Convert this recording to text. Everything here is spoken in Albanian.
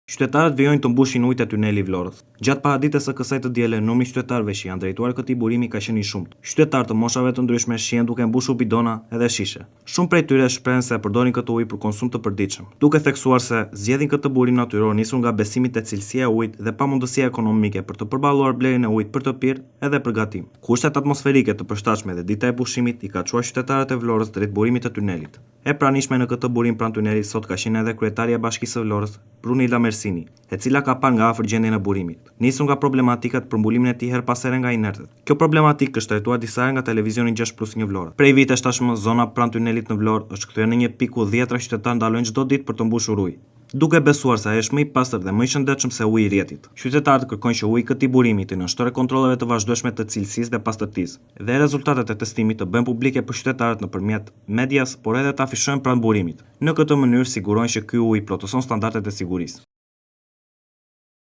Qytetarët vijojnë të mbushin ujët e tuneli Vlorës. Gjatë paraditës së kësaj të diele, numri i qytetarëve që janë drejtuar këtij burimi ka qenë i shumtë. Qytetarë të moshave të ndryshme shihen duke mbushur bidona edhe shishe. Shumë prej tyre shprehen se përdorin këtë ujë për konsum të përditshëm, duke theksuar se zgjedhin këtë burim natyror nisur nga besimi te cilësia e ujit dhe pamundësia ekonomike për të përballuar blerjen e ujit për të pirë edhe për gatim. Kushtet atmosferike të përshtatshme dhe dita e pushimit i ka çuar qytetarët e Vlorës drejt burimit të tunelit. E pranishme në këtë burim pranë tunelit sot ka qenë edhe kryetaria e Bashkisë së Vlorës, Brunilda Mersini, e cila ka parë nga afër gjendjen e burimit. Nisur nga problematikat për mbulimin e tij her pas here nga inertët. Kjo problematikë është trajtuar disa herë nga televizioni 6+1 Vlora. Prej vitesh tashmë zona pranë tunelit në Vlorë është kthyer në një pikë ku dhjetra qytetarë ndalojnë çdo ditë për të mbushur ujë, duke besuar se ai është më i pastër dhe më i shëndetshëm se uji i rrjetit. Qytetarët kërkojnë që uji i këtij burimi të nënshtrohet kontrolleve të vazhdueshme të cilësisë dhe pastërtisë dhe rezultatet e testimit të bëhen publike për qytetarët nëpërmjet medias, por edhe të afishohen pranë burimit. Në këtë mënyrë sigurojnë që ky ujë plotëson standardet e sigurisë.